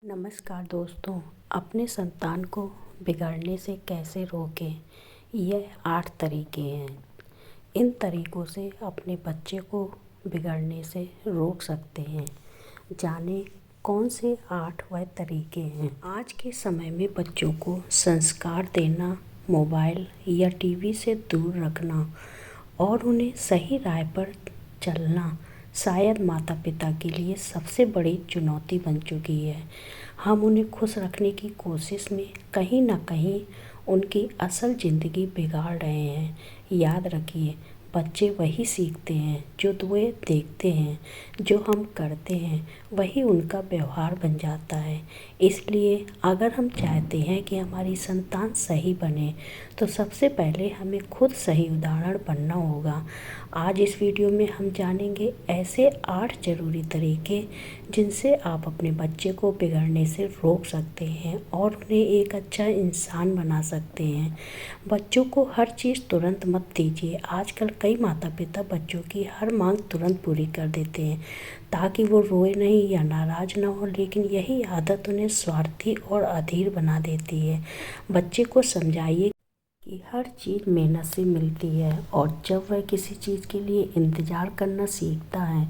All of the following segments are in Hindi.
नमस्कार दोस्तों, अपने संतान को बिगड़ने से कैसे रोकें। यह 8 तरीके हैं। इन तरीकों से अपने बच्चे को बिगड़ने से रोक सकते हैं। जानें कौन से 8 वह तरीके हैं। आज के समय में बच्चों को संस्कार देना, मोबाइल या टीवी से दूर रखना और उन्हें सही राह पर चलना शायद माता पिता के लिए सबसे बड़ी चुनौती बन चुकी है। हम उन्हें खुश रखने की कोशिश में कहीं ना कहीं उनकी असल ज़िंदगी बिगाड़ रहे हैं। याद रखिए, बच्चे वही सीखते हैं जो वे देखते हैं। जो हम करते हैं वही उनका व्यवहार बन जाता है। इसलिए अगर हम चाहते हैं कि हमारी संतान सही बने तो सबसे पहले हमें खुद सही उदाहरण बनना होगा। आज इस वीडियो में हम जानेंगे ऐसे 8 ज़रूरी तरीके जिनसे आप अपने बच्चे को बिगड़ने से रोक सकते हैं और उन्हें एक अच्छा इंसान बना सकते हैं। बच्चों को हर चीज़ तुरंत मत दीजिए। आजकल कई माता पिता बच्चों की हर मांग तुरंत पूरी कर देते हैं ताकि वो रोए नहीं या नाराज़ ना हो, लेकिन यही आदत उन्हें स्वार्थी और अधीर बना देती है। बच्चे को समझाइए कि हर चीज़ मेहनत से मिलती है और जब वह किसी चीज़ के लिए इंतज़ार करना सीखता है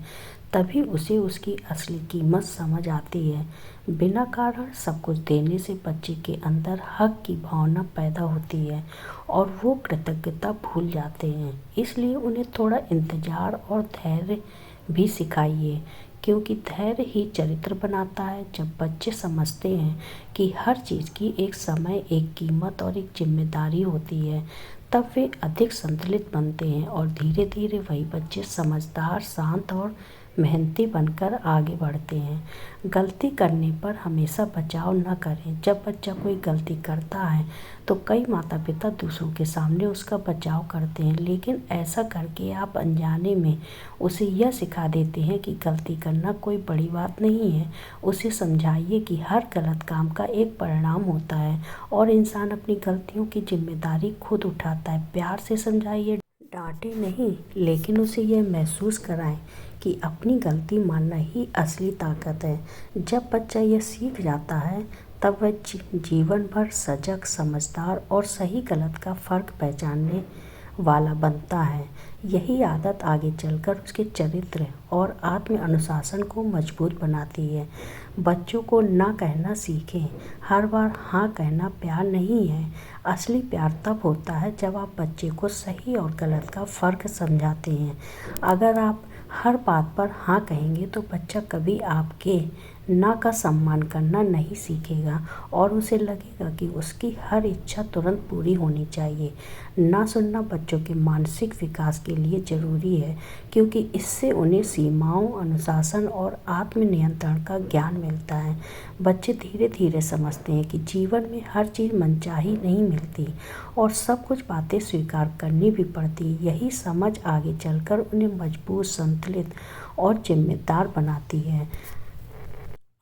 तभी उसे उसकी असली कीमत समझ आती है। बिना कारण सब कुछ देने से बच्चे के अंदर हक की भावना पैदा होती है और वो कृतज्ञता भूल जाते हैं। इसलिए उन्हें थोड़ा इंतज़ार और धैर्य भी सिखाइए, क्योंकि धैर्य ही चरित्र बनाता है। जब बच्चे समझते हैं कि हर चीज़ की एक समय, एक कीमत और एक जिम्मेदारी होती है, तब वे अधिक संतुलित बनते हैं और धीरे धीरे वही बच्चे समझदार, शांत और मेहनती बनकर आगे बढ़ते हैं। गलती करने पर हमेशा बचाव न करें। जब बच्चा कोई गलती करता है तो कई माता पिता दूसरों के सामने उसका बचाव करते हैं, लेकिन ऐसा करके आप अनजाने में उसे यह सिखा देते हैं कि गलती करना कोई बड़ी बात नहीं है। उसे समझाइए कि हर गलत काम का एक परिणाम होता है और इंसान अपनी गलतियों की जिम्मेदारी खुद उठाता है। प्यार से समझाइए, डांटे नहीं, लेकिन उसे यह महसूस कराएं कि अपनी गलती मानना ही असली ताकत है। जब बच्चा यह सीख जाता है तब वह जीवन भर सजग, समझदार और सही गलत का फ़र्क पहचानने वाला बनता है। यही आदत आगे चलकर उसके चरित्र और आत्म अनुशासन को मजबूत बनाती है। बच्चों को ना कहना सीखें। हर बार हाँ कहना प्यार नहीं है। असली प्यार तब होता है जब आप बच्चे को सही और गलत का फ़र्क समझाते हैं। अगर आप हर बात पर हाँ कहेंगे तो बच्चा कभी आपके ना का सम्मान करना नहीं सीखेगा और उसे लगेगा कि उसकी हर इच्छा तुरंत पूरी होनी चाहिए। ना सुनना बच्चों के मानसिक विकास के लिए ज़रूरी है, क्योंकि इससे उन्हें सीमाओं, अनुशासन और आत्मनियंत्रण का ज्ञान मिलता है। बच्चे धीरे धीरे समझते हैं कि जीवन में हर चीज़ मनचाही नहीं मिलती और सब कुछ बातें स्वीकार करनी भी पड़ती। यही समझ आगे चलकर उन्हें मजबूत, संतुलित और जिम्मेदार बनाती है।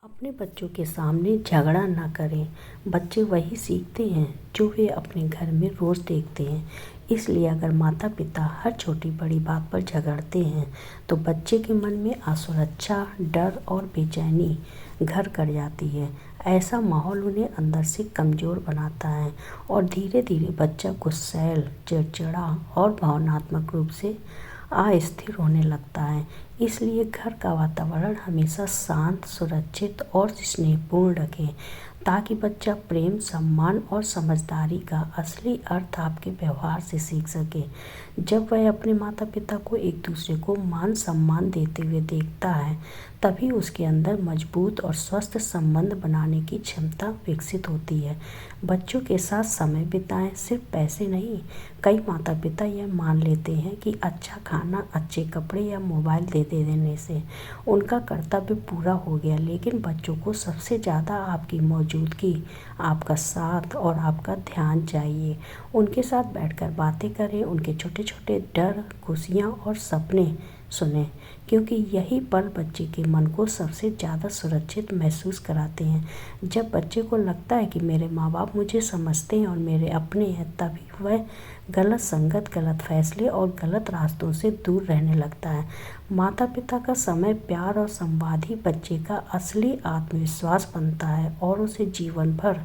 अपने बच्चों के सामने झगड़ा ना करें। बच्चे वही सीखते हैं जो वे अपने घर में रोज़ देखते हैं। इसलिए अगर माता पिता हर छोटी बड़ी बात पर झगड़ते हैं तो बच्चे के मन में असुरक्षा, डर और बेचैनी घर कर जाती है। ऐसा माहौल उन्हें अंदर से कमज़ोर बनाता है और धीरे धीरे बच्चा गुस्सैल, चिड़चिड़ा और भावनात्मक रूप से अस्थिर होने लगता है। इसलिए घर का वातावरण हमेशा शांत, सुरक्षित और स्नेहपूर्ण रखें ताकि बच्चा प्रेम, सम्मान और समझदारी का असली अर्थ आपके व्यवहार से सीख सके। जब वह अपने माता पिता को एक दूसरे को मान सम्मान देते हुए देखता है तभी उसके अंदर मजबूत और स्वस्थ संबंध बनाने की क्षमता विकसित होती है। बच्चों के साथ समय बिताएं, सिर्फ पैसे नहीं। कई माता पिता यह मान लेते हैं कि अच्छा खाना, अच्छे कपड़े या मोबाइल दे देने से उनका कर्तव्य पूरा हो गया, लेकिन बच्चों को सबसे ज़्यादा आपकी मौजूदगी, आपका साथ और आपका ध्यान चाहिए। उनके साथ बैठकर बातें करें, उनके छोटे छोटे डर, खुशियाँ और सपने सुनें, क्योंकि यही पल बच्चे के मन को सबसे ज़्यादा सुरक्षित महसूस कराते हैं। जब बच्चे को लगता है कि मेरे माँ बाप मुझे समझते हैं और मेरे अपने हैं, तभी वह गलत संगत, गलत फैसले और गलत रास्तों से दूर रहने लगता है। माता पिता का समय, प्यार और संवाद ही बच्चे का असली आत्मविश्वास बनता है और उसे जीवन भर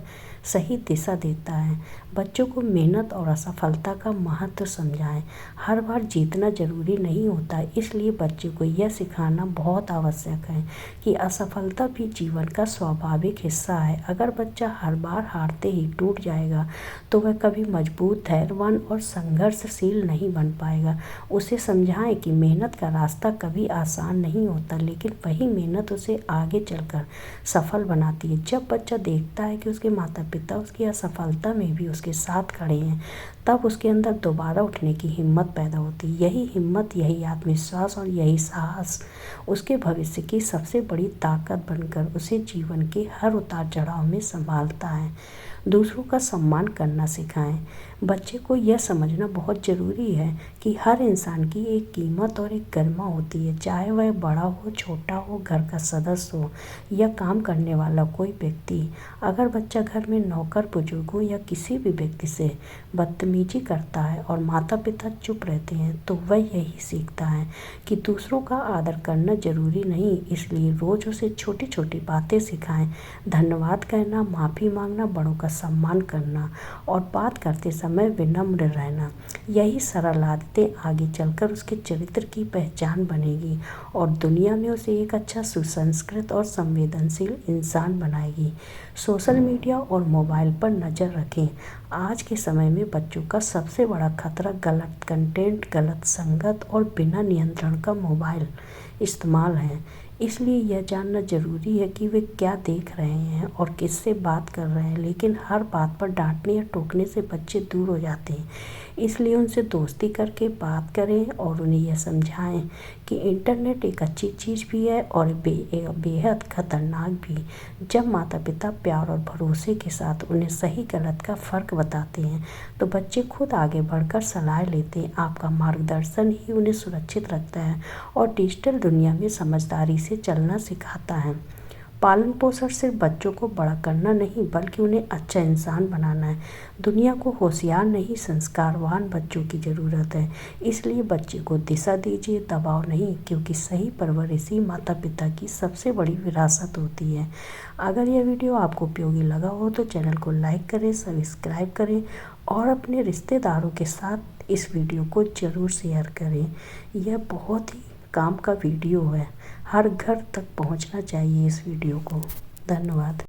सही दिशा देता है। बच्चों को मेहनत और असफलता का महत्व समझाएं। हर बार जीतना जरूरी नहीं होता, इसलिए बच्चे को यह सिखाना बहुत आवश्यक है कि असफलता भी जीवन का स्वाभाविक हिस्सा है। अगर बच्चा हर बार हारते ही टूट जाएगा तो वह कभी मजबूत, धैर्यवान और संघर्षशील नहीं बन पाएगा। उसे समझाएं कि मेहनत का रास्ता कभी आसान नहीं होता, लेकिन वही मेहनत उसे आगे चलकर सफल बनाती है। जब बच्चा देखता है कि उसके माता पिता उसकी असफलता में भी उसके साथ खड़े हैं, तब उसके अंदर दोबारा उठने की हिम्मत पैदा होती है। यही हिम्मत, यही आत्मविश्वास और यही साहस उसके भविष्य की सबसे बड़ी ताकत बनकर उसे जीवन के हर उतार चढ़ाव में संभालता है। दूसरों का सम्मान करना सिखाएं। बच्चे को यह समझना बहुत ज़रूरी है कि हर इंसान की एक कीमत और एक गरिमा होती है, चाहे वह बड़ा हो, छोटा हो, घर का सदस्य हो या काम करने वाला कोई व्यक्ति। अगर बच्चा घर में नौकर, बुजुर्गों या किसी भी व्यक्ति से बदतमीजी करता है और माता पिता चुप रहते हैं, तो वह यही सीखता है कि दूसरों का आदर करना जरूरी नहीं। इसलिए रोज़ उसे छोटी छोटी बातें सिखाएं। धन्यवाद कहना, माफ़ी मांगना, बड़ों का सम्मान करना और बात करते समय विनम्र रहना। यही सरल आदतें आगे चलकर उसके चरित्र की पहचान बनेगी और दुनिया में उसे एक अच्छा, सुसंस्कृत और संवेदनशील इंसान बनाएगी। सोशल मीडिया और मोबाइल पर नज़र रखें। आज के समय में बच्चों का सबसे बड़ा खतरा गलत कंटेंट, गलत संगत और बिना नियंत्रण का मोबाइल इस्तेमाल है। इसलिए यह जानना ज़रूरी है कि वे क्या देख रहे हैं और किससे बात कर रहे हैं, लेकिन हर बात पर डांटने या टोकने से बच्चे दूर हो जाते हैं। इसलिए उनसे दोस्ती करके बात करें और उन्हें यह समझाएं कि इंटरनेट एक अच्छी चीज़ भी है और बेहद खतरनाक भी। जब माता पिता प्यार और भरोसे के साथ उन्हें सही गलत का फ़र्क बताते हैं, तो बच्चे खुद आगे बढ़कर सलाह लेते हैं। आपका मार्गदर्शन ही उन्हें सुरक्षित रखता है और डिजिटल दुनिया में समझदारी से चलना सिखाता है। पालन पोषण सिर्फ बच्चों को बड़ा करना नहीं, बल्कि उन्हें अच्छा इंसान बनाना है। दुनिया को होशियार नहीं, संस्कारवान बच्चों की ज़रूरत है। इसलिए बच्चे को दिशा दीजिए, दबाव नहीं, क्योंकि सही परवरिश ही माता पिता की सबसे बड़ी विरासत होती है। अगर यह वीडियो आपको उपयोगी लगा हो तो चैनल को लाइक करें, सब्सक्राइब करें और अपने रिश्तेदारों के साथ इस वीडियो को ज़रूर शेयर करें। यह बहुत ही काम का वीडियो है, हर घर तक पहुंचना चाहिए इस वीडियो को। धन्यवाद।